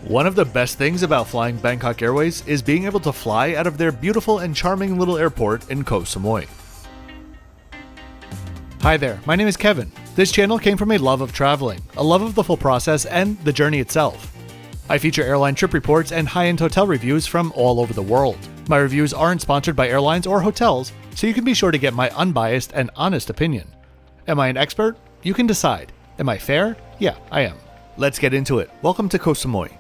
One of the best things about flying Bangkok Airways is being able to fly out of their beautiful and charming little airport in Koh Samui. Hi there, my name is Kevin. This channel came from a love of traveling, a love of the full process, and the journey itself. I feature airline trip reports and high-end hotel reviews from all over the world. My reviews aren't sponsored by airlines or hotels, so you can be sure to get my unbiased and honest opinion. Am I an expert? You can decide. Am I fair? Yeah, I am. Let's get into it. Welcome to Koh Samui.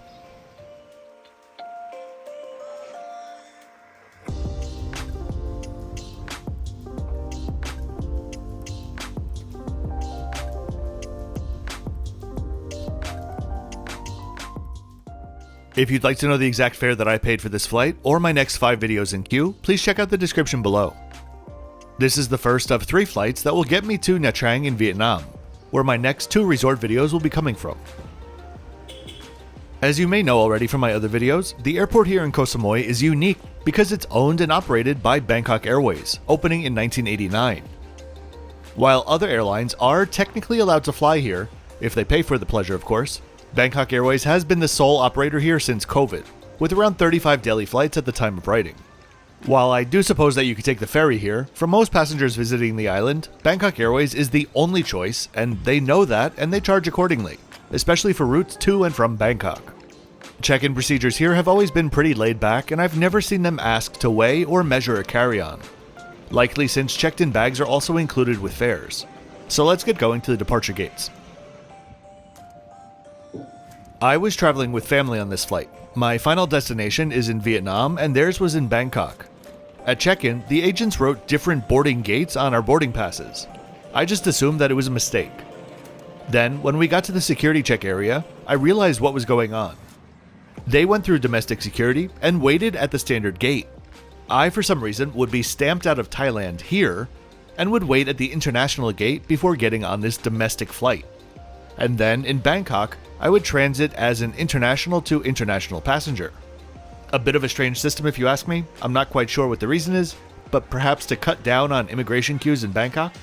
If you'd like to know the exact fare that I paid for this flight, or my next 5 videos in queue, please check out the description below. This is the first of 3 flights that will get me to Nha Trang in Vietnam, where my next 2 resort videos will be coming from. As you may know already from my other videos, the airport here in Koh Samui is unique because it's owned and operated by Bangkok Airways, opening in 1989. While other airlines are technically allowed to fly here, if they pay for the pleasure of course, Bangkok Airways has been the sole operator here since COVID, with around 35 daily flights at the time of writing. While I do suppose that you could take the ferry here, for most passengers visiting the island, Bangkok Airways is the only choice, and they know that and they charge accordingly, especially for routes to and from Bangkok. Check-in procedures here have always been pretty laid back, and I've never seen them ask to weigh or measure a carry-on, likely since checked-in bags are also included with fares. So let's get going to the departure gates. I was traveling with family on this flight. My final destination is in Vietnam and theirs was in Bangkok. At check-in, the agents wrote different boarding gates on our boarding passes. I just assumed that it was a mistake. Then, when we got to the security check area, I realized what was going on. They went through domestic security and waited at the standard gate. I, for some reason, would be stamped out of Thailand here and would wait at the international gate before getting on this domestic flight. And then, in Bangkok, I would transit as an international to international passenger. A bit of a strange system if you ask me. I'm not quite sure what the reason is, but perhaps to cut down on immigration queues in Bangkok?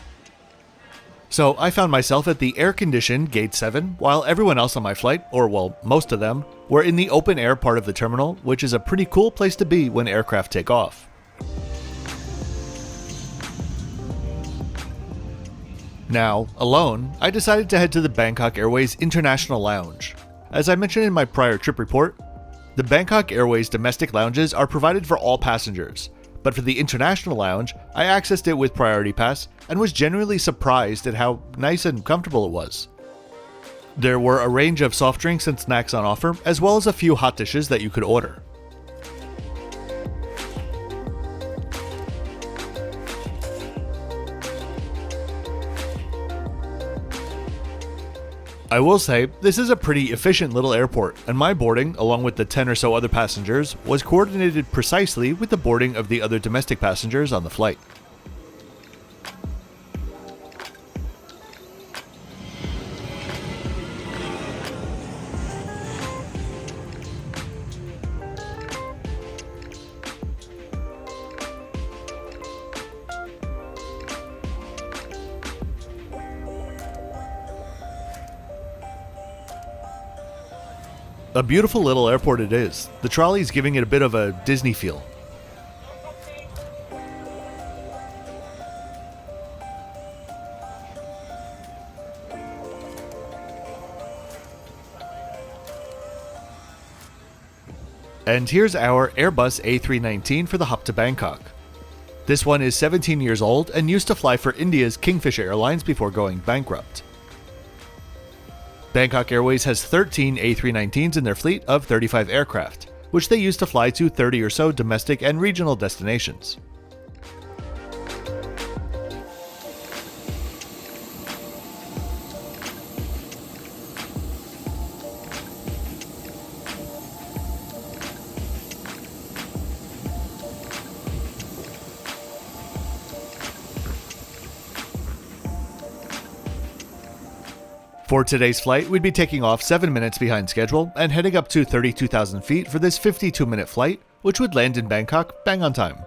So I found myself at the air-conditioned Gate 7, while everyone else on my flight, or well, most of them, were in the open-air part of the terminal, which is a pretty cool place to be when aircraft take off. Now, alone, I decided to head to the Bangkok Airways International Lounge. As I mentioned in my prior trip report, the Bangkok Airways domestic lounges are provided for all passengers, but for the international lounge, I accessed it with Priority Pass and was genuinely surprised at how nice and comfortable it was. There were a range of soft drinks and snacks on offer, as well as a few hot dishes that you could order. I will say, this is a pretty efficient little airport, and my boarding, along with the 10 or so other passengers, was coordinated precisely with the boarding of the other domestic passengers on the flight. A beautiful little airport it is. The trolley is giving it a bit of a Disney feel. And here's our Airbus A319 for the hop to Bangkok. This one is 17 years old and used to fly for India's Kingfisher Airlines before going bankrupt. Bangkok Airways has 13 A319s in their fleet of 35 aircraft, which they use to fly to 30 or so domestic and regional destinations. For today's flight, we'd be taking off 7 minutes behind schedule and heading up to 32,000 feet for this 52-minute flight, which would land in Bangkok bang on time.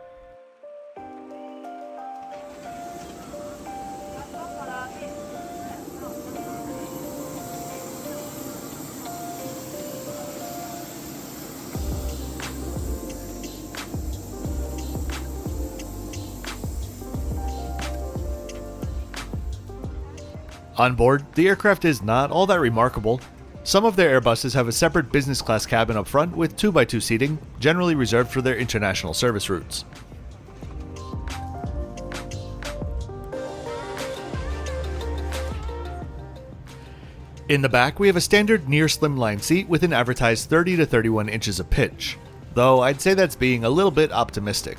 On board, the aircraft is not all that remarkable. Some of their Airbuses have a separate business class cabin up front with 2x2 seating, generally reserved for their international service routes. In the back, we have a standard near slimline seat with an advertised 30 to 31 inches of pitch, though I'd say that's being a little bit optimistic.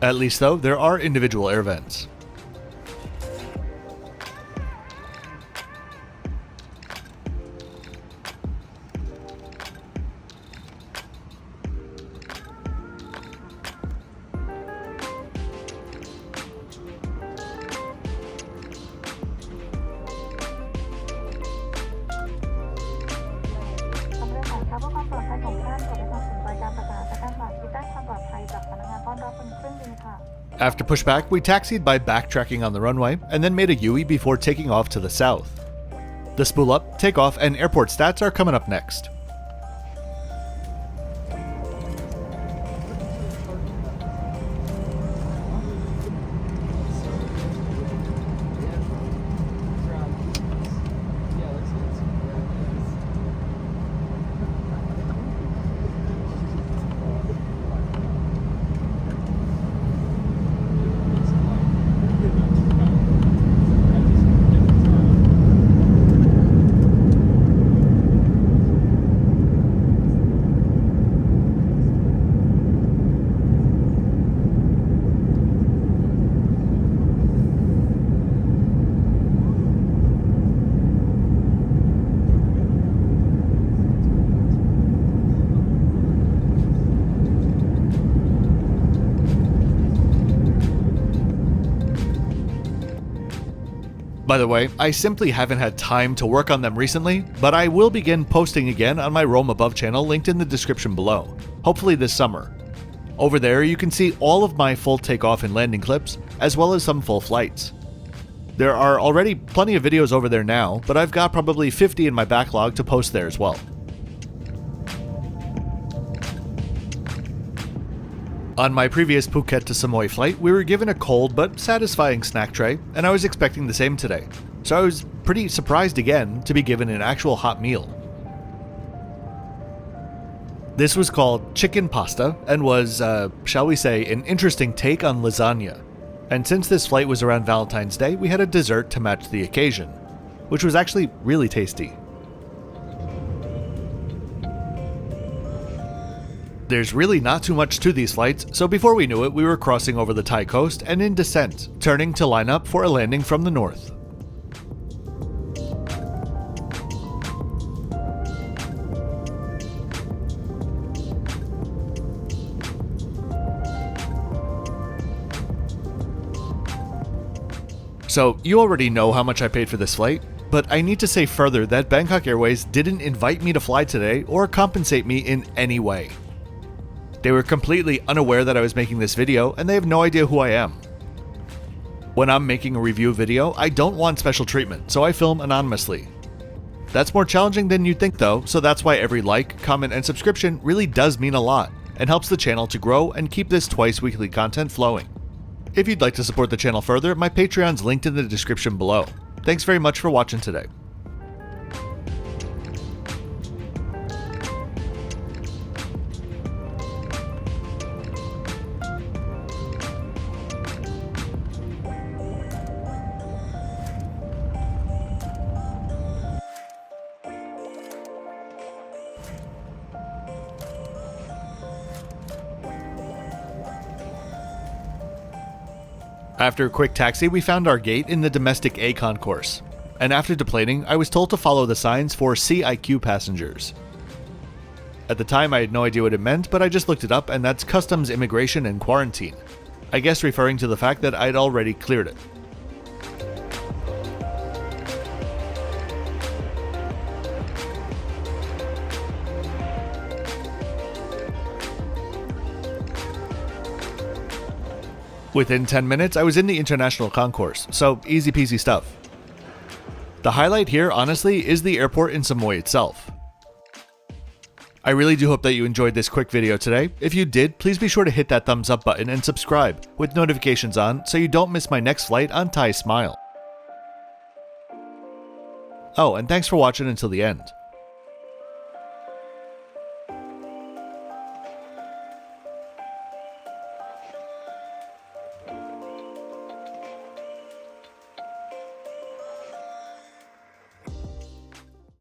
At least though, there are individual air vents. After pushback, we taxied by backtracking on the runway, and then made a U-turn before taking off to the south. The spool up, takeoff, and airport stats are coming up next. By the way, I simply haven't had time to work on them recently, but I will begin posting again on my Roam Above channel linked in the description below, hopefully this summer. Over there you can see all of my full takeoff and landing clips, as well as some full flights. There are already plenty of videos over there now, but I've got probably 50 in my backlog to post there as well. On my previous Phuket to Samui flight, we were given a cold but satisfying snack tray, and I was expecting the same today, so I was pretty surprised again to be given an actual hot meal. This was called chicken pasta and was, shall we say, an interesting take on lasagna. And since this flight was around Valentine's Day, we had a dessert to match the occasion, which was actually really tasty. There's really not too much to these flights, so before we knew it, we were crossing over the Thai coast and in descent, turning to line up for a landing from the north. So, you already know how much I paid for this flight, but I need to say further that Bangkok Airways didn't invite me to fly today or compensate me in any way. They were completely unaware that I was making this video, and they have no idea who I am. When I'm making a review video, I don't want special treatment, so I film anonymously. That's more challenging than you'd think though, so that's why every like, comment, and subscription really does mean a lot, and helps the channel to grow and keep this twice weekly content flowing. If you'd like to support the channel further, my Patreon's linked in the description below. Thanks very much for watching today. After a quick taxi, we found our gate in the domestic A concourse, and after deplaning, I was told to follow the signs for CIQ passengers. At the time, I had no idea what it meant, but I just looked it up, and that's Customs, Immigration, and Quarantine. I guess referring to the fact that I'd already cleared it. Within 10 minutes, I was in the international concourse, so easy peasy stuff. The highlight here, honestly, is the airport in Samui itself. I really do hope that you enjoyed this quick video today. If you did, please be sure to hit that thumbs up button and subscribe with notifications on so you don't miss my next flight on Thai Smile. Oh, and thanks for watching until the end.